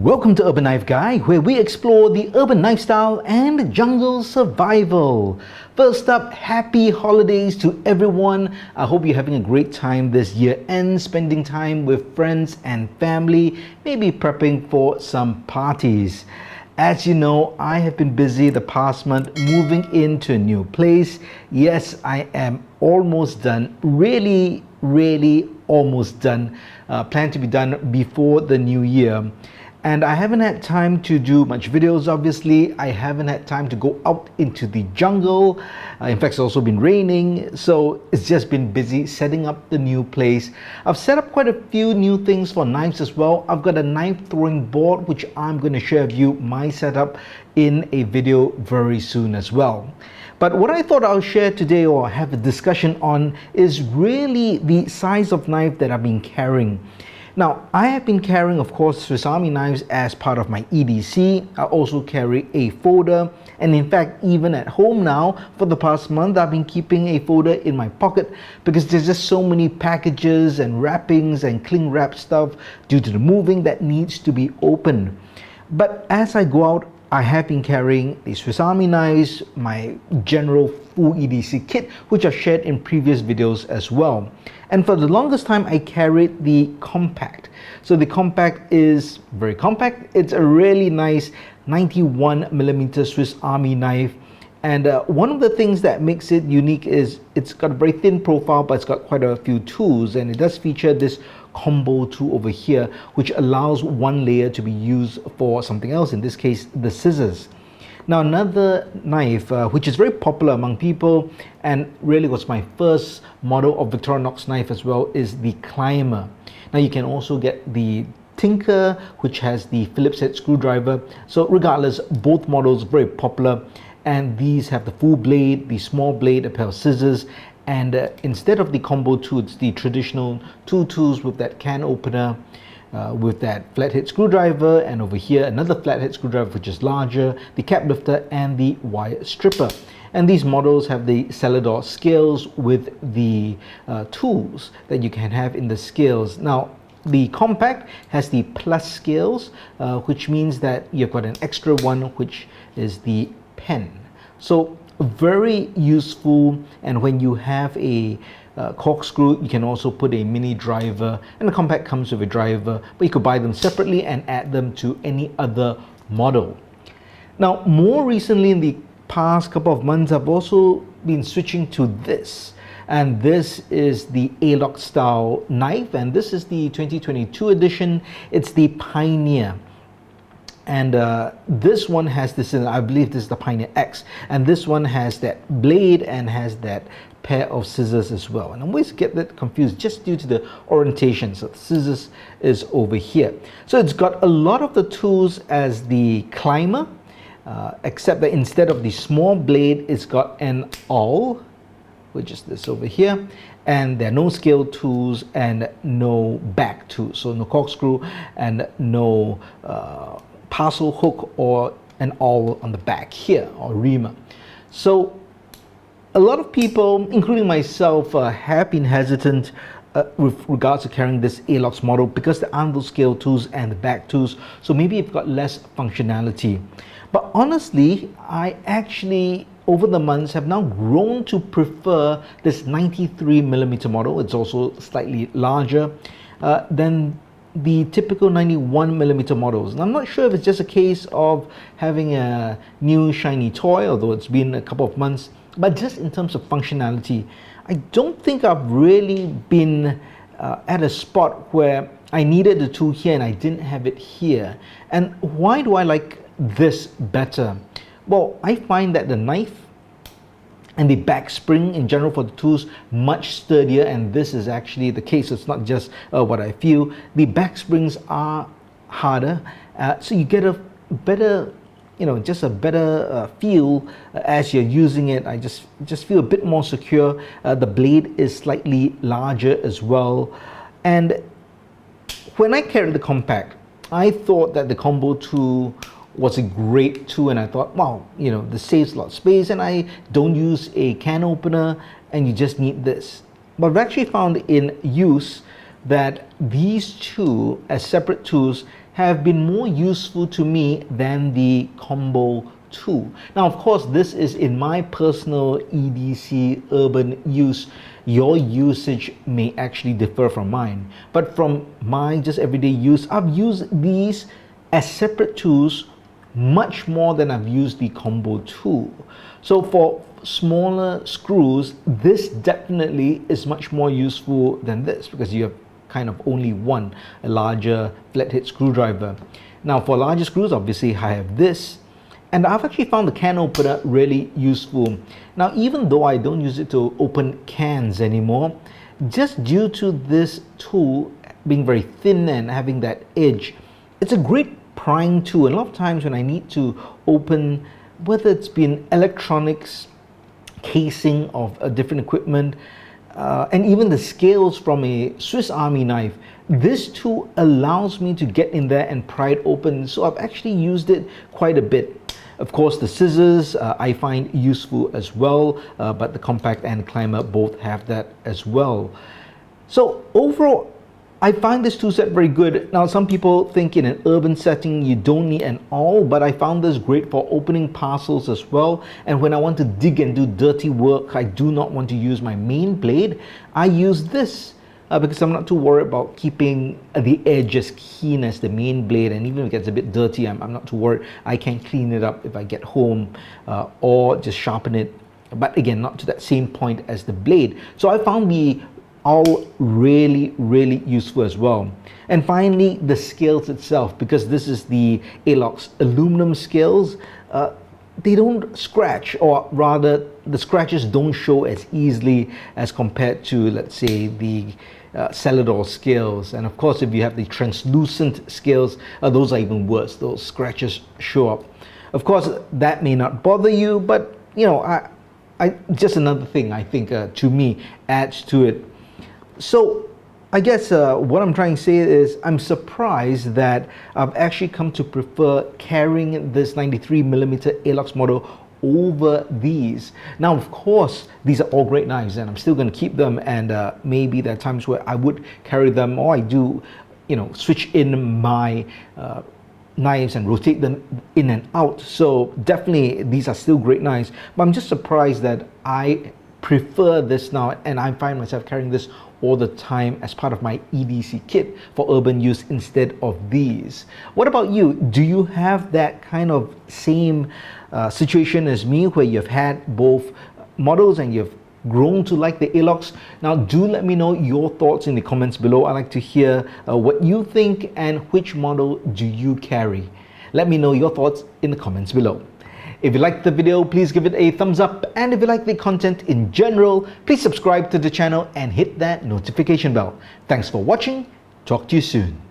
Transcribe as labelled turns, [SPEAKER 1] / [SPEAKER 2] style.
[SPEAKER 1] Welcome to Urban Knife Guy, where we explore the urban knife style and jungle survival. First up, happy holidays to everyone. I hope you're having a great time this year and spending time with friends and family, maybe prepping for some parties. As you know, I have been busy the past month moving into a new place. Yes, I am almost done, really almost done. Plan to be done before the new year. And I haven't had time to do much videos, obviously. I haven't had time to go out into the jungle. In fact, it's also been raining, so it's just been busy setting up the new place. I've set up quite a few new things for knives as well. I've got a knife throwing board, which I'm going to share with you my setup in a video very soon as well. But what I thought I'll share today or have a discussion on is really the size of knife that I've been carrying. Now, I have been carrying, of course, Swiss Army knives as part of my EDC. I also carry a folder, and in fact, even at home now, for the past month, I've been keeping a folder in my pocket because there's just so many packages and wrappings and cling wrap stuff due to the moving that needs to be opened. But as I go out, I have been carrying the Swiss Army knives, my general full EDC kit, which I've shared in previous videos as well. And for the longest time, I carried the Compact. So the Compact is very compact. It's a really nice 91mm Swiss Army knife. And one of the things that makes it unique is it's got a very thin profile, but it's got quite a few tools. And it does feature this combo tool over here, which allows one layer to be used for something else, in this case, the scissors. Now, another knife which is very popular among people and really was my first model of Victorinox knife as well is the Climber. Now, you can also get the Tinker, which has the Phillips head screwdriver. So regardless, both models very popular, and these have the full blade, the small blade, a pair of scissors, and instead of the combo tool, it's the traditional two tools with that can opener, with that flathead screwdriver, and over here another flathead screwdriver which is larger, the cap lifter, and the wire stripper. And these models have the Cellidor scales with the tools that you can have in the scales. Now, the Compact has the plus scales, which means that you've got an extra one, which is the pen. So very useful, and when you have a corkscrew, you can also put a mini driver, and the Compact comes with a driver, but you could buy them separately and add them to any other model. Now, more recently, in the past couple of months, I've also been switching to this, and this is the Alox style knife, and this is the 2022 edition. It's the Pioneer. And this one has this, I believe this is the Pioneer X, and this one has that blade and has that pair of scissors as well. And I always get that confused just due to the orientation. So the scissors is over here. So it's got a lot of the tools as the Climber, except that instead of the small blade, it's got an awl, which is this over here. And there are no scale tools and no back tools. So no corkscrew and no parcel hook or an awl on the back here, or reamer. So a lot of people, including myself, have been hesitant with regards to carrying this Alox model because there aren't those scale tools and the back tools, so maybe you've got less functionality. But honestly, I actually over the months have now grown to prefer this 93mm model. It's also slightly larger than the typical 91mm models. And I'm not sure if it's just a case of having a new shiny toy, although it's been a couple of months, but just in terms of functionality, I don't think I've really been at a spot where I needed the tool here and I didn't have it here. And why do I like this better? Well, I find that the knife and the back spring in general for the tools much sturdier, and this is actually the case. It's not just what I feel. The back springs are harder, so you get a better, just a better feel as you're using it. I just feel a bit more secure. The blade is slightly larger as well, and when I carried the Compact, I thought that the combo tool was a great tool, and I thought, wow, this saves a lot of space, and I don't use a can opener, and you just need this. But I've actually found in use that these two as separate tools have been more useful to me than the Combo 2. Now, of course, this is in my personal EDC urban use. Your usage may actually differ from mine, but from my just everyday use, I've used these as separate tools much more than I've used the Combo 2. So for smaller screws, this definitely is much more useful than this, because you have kind of only one, a larger flathead screwdriver. Now for larger screws, obviously I have this, and I've actually found the can opener really useful. Now, even though I don't use it to open cans anymore, just due to this tool being very thin and having that edge, it's a great prying tool. And a lot of times when I need to open, whether it's been electronics, casing of a different equipment, and even the scales from a Swiss Army knife, this tool allows me to get in there and pry it open. So I've actually used it quite a bit. Of course, the scissors I find useful as well, but the Compact and Climber both have that as well. So overall, I find this tool set very good. Now, some people think in an urban setting you don't need an awl, but I found this great for opening parcels as well. And when I want to dig and do dirty work, I do not want to use my main blade, I use this. Because I'm not too worried about keeping the edge as keen as the main blade, and even if it gets a bit dirty, I'm not too worried. I can clean it up if I get home, or just sharpen it, but again, not to that same point as the blade. So I found the awl really useful as well. And finally, the scales itself, because this is the Alox aluminum scales, they don't scratch, or rather the scratches don't show as easily as compared to, let's say, the Cellidor scales. And of course, if you have the translucent scales, those are even worse. Those scratches show up. Of course, that may not bother you, but you know, I just another thing I think to me adds to it. So I guess what I'm trying to say is I'm surprised that I've actually come to prefer carrying this 93mm Alox model over these. Now, of course, these are all great knives and I'm still going to keep them, and maybe there are times where I would carry them, or I do, you know, switch in my knives and rotate them in and out. So definitely these are still great knives, but I'm just surprised that I prefer this now, and I find myself carrying this all the time as part of my EDC kit for urban use instead of these. What about you? Do you have that kind of same situation as me, where you've had both models and you've grown to like the Alox? Now do let me know your thoughts in the comments below. I'd like to hear what you think and which model do you carry. Let me know your thoughts in the comments below. If you liked the video, please give it a thumbs up, and if you like the content in general, please subscribe to the channel and hit that notification bell. Thanks for watching. Talk to you soon.